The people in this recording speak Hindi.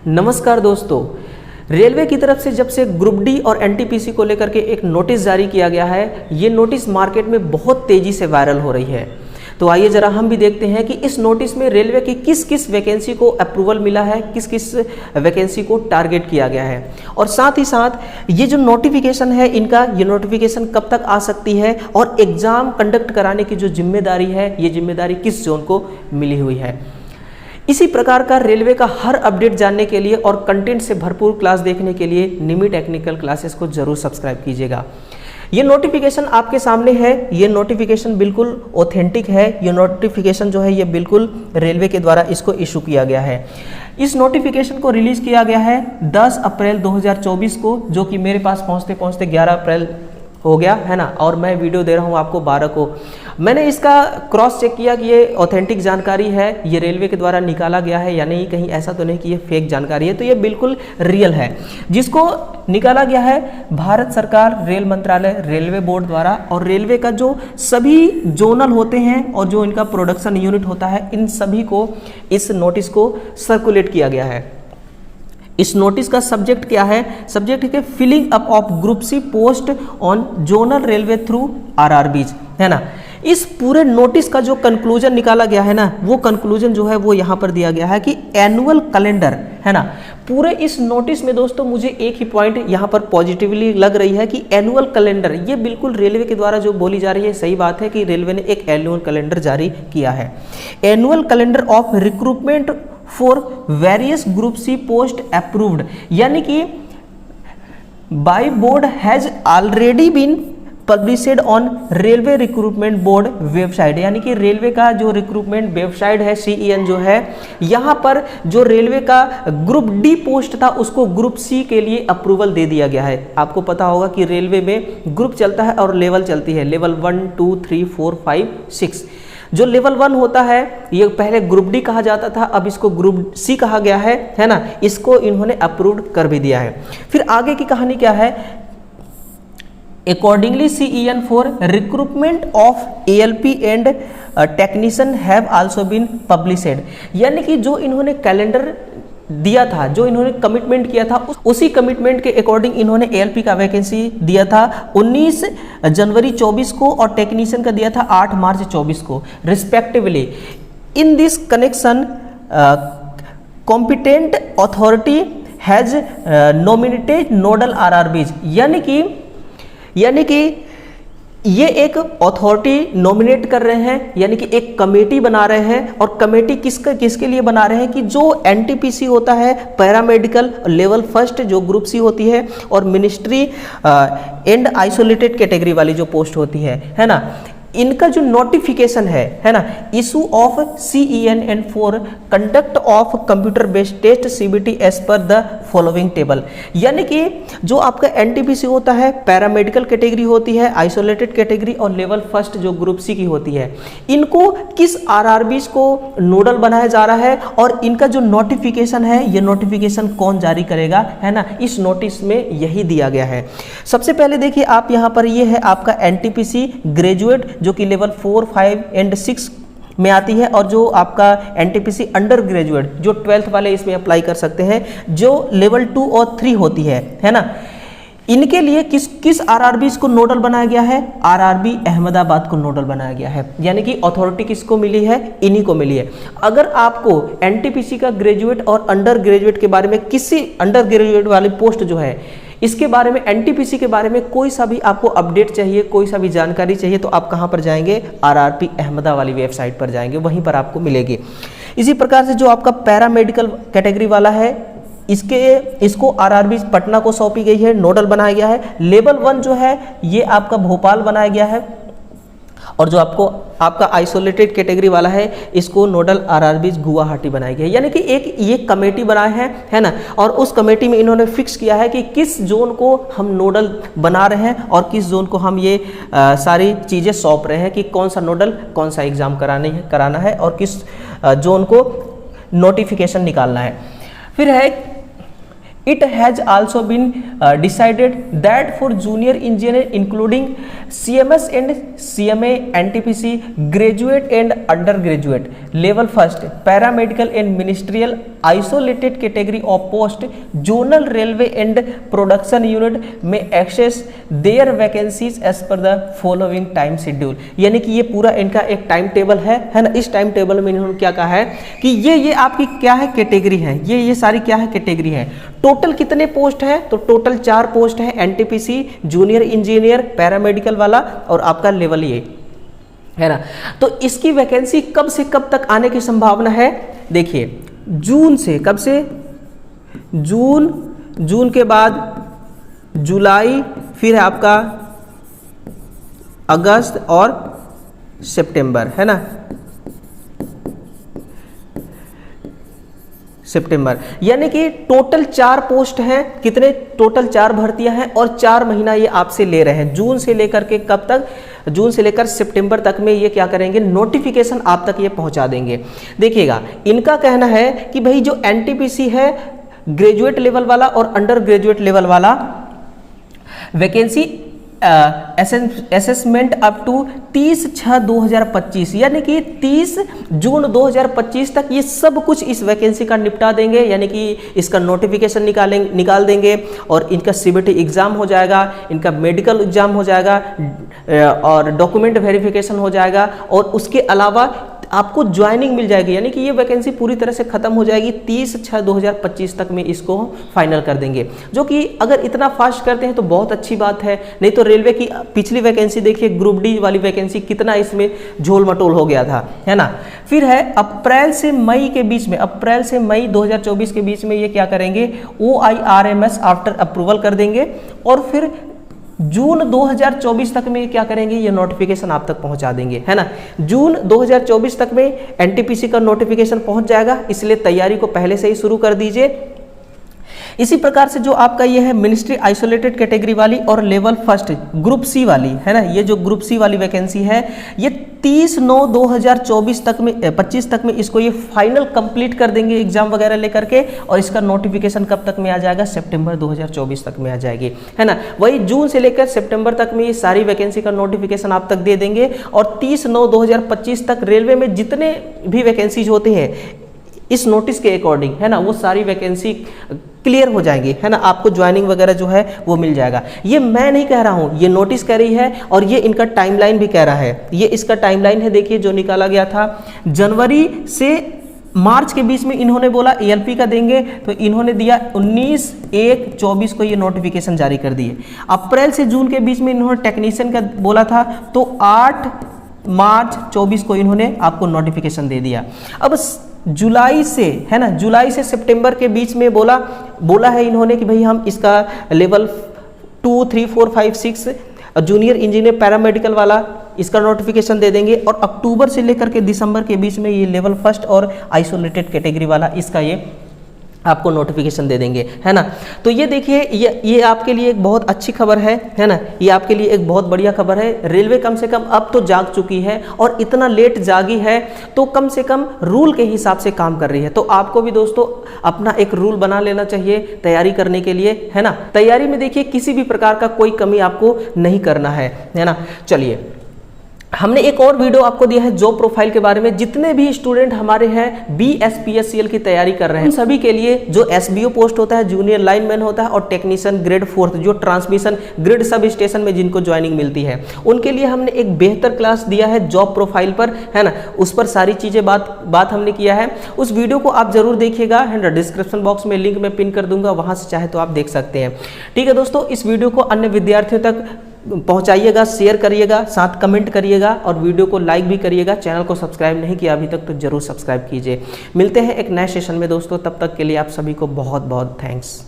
नमस्कार दोस्तों, रेलवे की तरफ से जब से ग्रुप डी और एनटीपीसी को लेकर के एक नोटिस जारी किया गया है, ये नोटिस मार्केट में बहुत तेज़ी से वायरल हो रही है। तो आइए ज़रा हम भी देखते हैं कि इस नोटिस में रेलवे की किस किस वैकेंसी को अप्रूवल मिला है, किस किस वैकेंसी को टारगेट किया गया है, और साथ ही साथ ये जो नोटिफिकेशन है इनका, ये नोटिफिकेशन कब तक आ सकती है और एग्ज़ाम कंडक्ट कराने की जो जिम्मेदारी है, ये जिम्मेदारी किस जोन को मिली हुई है। इसी प्रकार का रेलवे का हर अपडेट जानने के लिए और कंटेंट से भरपूर क्लास देखने के लिए निमी टेक्निकल क्लासेस को जरूर सब्सक्राइब कीजिएगा। ये नोटिफिकेशन आपके सामने है, ये नोटिफिकेशन बिल्कुल ऑथेंटिक है। ये नोटिफिकेशन जो है ये बिल्कुल रेलवे के द्वारा इसको इशू किया गया है। इस नोटिफिकेशन को रिलीज किया गया है 10 अप्रैल 2024 को, जो कि मेरे पास पहुंचते पहुंचते 11 अप्रैल हो गया है ना, और मैं वीडियो दे रहा हूं आपको 12 को। मैंने इसका क्रॉस चेक किया कि ये ऑथेंटिक जानकारी है, ये रेलवे के द्वारा निकाला गया है या नहीं, कहीं ऐसा तो नहीं कि ये फेक जानकारी है। तो ये बिल्कुल रियल है, जिसको निकाला गया है भारत सरकार, रेल मंत्रालय, रेलवे बोर्ड द्वारा, और रेलवे का जो सभी जोनल होते हैं और जो इनका प्रोडक्शन यूनिट होता है, इन सभी को इस नोटिस को सर्कुलेट किया गया है। इस नोटिस का सब्जेक्ट क्या है? सब्जेक्ट है filling up of group C post on zonal railway through RRBs, है ना। इस पूरे नोटिस का जो कंक्लूजन निकाला गया है ना, वो कंक्लूजन जो है वो यहाँ पर दिया गया है कि एनुअल कैलेंडर, है ना। पूरे इस नोटिस में दोस्तों मुझे एक ही पॉइंट यहाँ पर पॉजिटिवली लग रही है कि एनुअल कैलेंडर, ये बिल्कुल रेलवे के द्वारा जो बोली जा रही है सही बात है कि रेलवे ने एक एनुअल कैलेंडर जारी किया है। Annual calendar of recruitment for various group C post approved, यानी कि by board has already been published on railway recruitment board website, यानी कि रेलवे का जो रिक्रूटमेंट वेबसाइट है CEN जो है, यहाँ पर जो रेलवे का ग्रुप डी पोस्ट था उसको ग्रुप सी के लिए अप्रूवल दे दिया गया है। आपको पता होगा कि रेलवे में ग्रुप चलता है और लेवल चलती है, लेवल 1 2 3 4 5 6। जो लेवल 1 होता है ये पहले ग्रुप डी कहा जाता था, अब इसको ग्रुप सी कहा गया है ना। इसको इन्होंने अप्रूव कर भी दिया है। फिर आगे की कहानी क्या है? Accordingly CEN for recruitment of ALP and technician have also been published, यानी कि जो इन्होंने कैलेंडर दिया था, जो इन्होंने कमिटमेंट किया था, उसी कमिटमेंट के अकॉर्डिंग इन्होंने ALP का वैकेंसी दिया था 19 जनवरी 24 को और टेक्नीशियन का दिया था 8 मार्च 24 को respectively. In this connection competent authority has nominated nodal RRBs, यानी कि ये एक अथॉरिटी नॉमिनेट कर रहे हैं, यानी कि एक कमेटी बना रहे हैं। और कमेटी किसके लिए बना रहे हैं कि जो एनटीपीसी होता है, पैरामेडिकल लेवल फर्स्ट जो ग्रुप सी होती है, और मिनिस्ट्री एंड आइसोलेटेड कैटेगरी वाली जो पोस्ट होती है ना, इनका जो नोटिफिकेशन है ना, issue of CEN and for conduct of computer based test CBT as per the following table, यानी कि जो आपका NTPC होता है, पैरामेडिकल कैटेगरी होती है, आइसोलेटेड कैटेगरी और लेवल फर्स्ट जो ग्रुप सी की होती है, इनको किस RRBs को नोडल बनाया जा रहा है और इनका जो नोटिफिकेशन है, ये नोटिफिकेशन कौन जारी करेगा, है ना। इस नोटिस में यही दिया गया है। सबसे पहले देखिए आप यहाँ पर, ये है आपका NTPC ग्रेजुएट जो कि लेवल 4 5 एंड 6 में आती है, और जो आपका NTPC अंडर ग्रेजुएट जो 12th वाले इसमें अप्लाई कर सकते हैं, जो लेवल 2 और 3 होती है ना। इनके लिए किस RRBs को नोडल बनाया गया है? RRB अहमदाबाद को नोडल बनाया गया है, यानी कि अथॉरिटी किसको मिली है? इन्हीं को मिली है। अगर आपको NTPC का ग्रेजुएट और अंडर ग्रेजुएट के बारे में, किसी अंडर ग्रेजुएट वाली पोस्ट जो है इसके बारे में, NTPC के बारे में कोई सा भी आपको अपडेट चाहिए, कोई सा भी जानकारी चाहिए, तो आप कहाँ पर जाएंगे? RRB अहमदाबाद वाली वेबसाइट पर जाएंगे, वहीं पर आपको मिलेगी। इसी प्रकार से जो आपका पैरामेडिकल कैटेगरी वाला है, इसको RRB पटना को सौंपी गई है, नोडल बनाया गया है। लेवल 1 जो है ये आपका भोपाल बनाया गया है, और जो आपका आइसोलेटेड कैटेगरी वाला है, इसको नोडल RRBs गुवाहाटी बनाई गई है। यानी कि एक ये कमेटी बनाए है ना, और उस कमेटी में इन्होंने फिक्स किया है कि किस जोन को हम नोडल बना रहे हैं और किस जोन को हम ये सारी चीज़ें सौंप रहे हैं कि कौन सा नोडल कौन सा एग्ज़ाम कराना है और किस जोन को नोटिफिकेशन निकालना है। फिर है It has also been decided that for junior engineer including CMS and CMA, NTPC, graduate and undergraduate, level first, paramedical and ministerial isolated category of post zonal railway and production unit में access their vacancies as per the following time schedule. यानी कि ये पूरा इनका एक टाइम टेबल है ना। इस टाइम टेबल में इन्होंने क्या कहा है कि ये आपकी क्या है, कैटेगरी है, ये सारी क्या है, कैटेगरी है। टोटल कितने पोस्ट है, तो टोटल 4 पोस्ट है, एनटीपीसी, जूनियर इंजीनियर, पैरामेडिकल वाला और आपका लेवल ए, है ना। तो इसकी वैकेंसी कब से कब तक आने की संभावना है, देखिए जून से, कब से, जून के बाद जुलाई, फिर है आपका अगस्त और सितंबर, है ना, सितंबर। यानी कि टोटल 4 पोस्ट हैं, कितने, टोटल 4 भर्तियां हैं और 4 महीना ये आपसे ले रहे हैं। जून से लेकर के कब तक, जून से लेकर सितंबर तक में ये क्या करेंगे, नोटिफिकेशन आप तक ये पहुंचा देंगे। देखिएगा इनका कहना है कि भाई जो एनटीपीसी है ग्रेजुएट लेवल वाला और अंडर ग्रेजुएट लेवल वाला वैकेंसी असेसमेंट अप टू 30/6/2025 यानी कि 30 जून 2025 तक ये सब कुछ इस वैकेंसी का निपटा देंगे। यानी कि इसका नोटिफिकेशन निकाल देंगे और इनका सीबीटी एग्जाम हो जाएगा, इनका मेडिकल एग्जाम हो जाएगा और डॉक्यूमेंट वेरिफिकेशन हो जाएगा और उसके अलावा आपको ज्वाइनिंग मिल जाएगी। यानी कि ये वैकेंसी पूरी तरह से खत्म हो जाएगी 30/6/2025 तक में इसको फाइनल कर देंगे, जो कि अगर इतना फास्ट करते हैं तो बहुत अच्छी बात है। नहीं तो रेलवे की पिछली वैकेंसी देखिए, ग्रुप डी वाली वैकेंसी कितना इसमें झोल मटोल हो गया था, है ना। फिर है अप्रैल से मई के बीच में, अप्रैल से मई 2024 के बीच में ये क्या करेंगे, OIRMS आफ्टर अप्रूवल कर देंगे और फिर जून 2024 तक में क्या करेंगे, ये नोटिफिकेशन आप तक पहुंचा देंगे, है ना। जून 2024 तक में एनटीपीसी का नोटिफिकेशन पहुंच जाएगा, इसलिए तैयारी को पहले से ही शुरू कर दीजिए। इसी प्रकार से जो आपका ये है मिनिस्ट्री आइसोलेटेड कैटेगरी वाली और लेवल फर्स्ट ग्रुप सी वाली, है ना, ये जो ग्रुप सी वाली वैकेंसी है ये 30/9/2024 तक में 25 तक में इसको ये फाइनल कंप्लीट कर देंगे एग्जाम वगैरह लेकर के और इसका नोटिफिकेशन कब तक में आ जाएगा, सितंबर 2024 तक में आ जाएगी, है ना। वही जून से लेकर सितंबर तक में ये सारी वैकेंसी का नोटिफिकेशन आप तक दे देंगे और 30/9/2025 तक रेलवे में जितने भी वैकेंसीज होते हैं इस नोटिस के अकॉर्डिंग, है ना, वो सारी वैकेंसी क्लियर हो जाएंगी, है ना। आपको ज्वाइनिंग वगैरह जो है वो मिल जाएगा। ये मैं नहीं कह रहा हूँ, ये नोटिस कह रही है और ये इनका टाइमलाइन भी कह रहा है। ये इसका टाइमलाइन है, देखिए जो निकाला गया था जनवरी से मार्च के बीच में इन्होंने बोला एएलपी का देंगे, तो इन्होंने दिया 19/1/24 को ये नोटिफिकेशन जारी कर दिए। अप्रैल से जून के बीच में इन्होंने टेक्नीशियन का बोला था, तो 8 मार्च 24 को इन्होंने आपको नोटिफिकेशन दे दिया। अब जुलाई से, है ना, जुलाई से सितंबर के बीच में बोला है इन्होंने कि भाई हम इसका लेवल 2, 3, 4, 5, 6 जूनियर इंजीनियर पैरामेडिकल वाला इसका नोटिफिकेशन दे देंगे और अक्टूबर से लेकर के दिसंबर के बीच में ये लेवल फर्स्ट और आइसोलेटेड कैटेगरी वाला इसका ये आपको नोटिफिकेशन दे देंगे, है ना। तो ये देखिए ये आपके लिए एक बहुत अच्छी खबर है ना, ये आपके लिए एक बहुत बढ़िया खबर है। रेलवे कम से कम अब तो जाग चुकी है और इतना लेट जागी है तो कम से कम रूल के हिसाब से काम कर रही है। तो आपको भी दोस्तों अपना एक रूल बना लेना चाहिए तैयारी करने के लिए, है ना। तैयारी में देखिए किसी भी प्रकार का कोई कमी आपको नहीं करना है ना। चलिए हमने एक और वीडियो आपको दिया है जॉब प्रोफाइल के बारे में। जितने भी स्टूडेंट हमारे हैं BSPSCL की तैयारी कर रहे हैं, उन सभी के लिए जो SBO पोस्ट होता है, जूनियर लाइनमैन होता है और टेक्नीशियन ग्रेड 4 जो ट्रांसमिशन ग्रिड सब स्टेशन में जिनको ज्वाइनिंग मिलती है, उनके लिए हमने एक बेहतर क्लास दिया है जॉब प्रोफाइल पर, है ना। उस पर सारी चीजें बात हमने किया है। उस वीडियो को आप जरूर देखिएगा, है ना। डिस्क्रिप्शन बॉक्स में लिंक मैं पिन कर दूंगा, वहां से चाहे तो आप देख सकते हैं। ठीक है दोस्तों, इस वीडियो को अन्य विद्यार्थियों तक पहुंचाइएगा, शेयर करिएगा, साथ कमेंट करिएगा और वीडियो को लाइक भी करिएगा। चैनल को सब्सक्राइब नहीं किया अभी तक तो जरूर सब्सक्राइब कीजिए। मिलते हैं एक नए सेशन में दोस्तों, तब तक के लिए आप सभी को बहुत बहुत थैंक्स।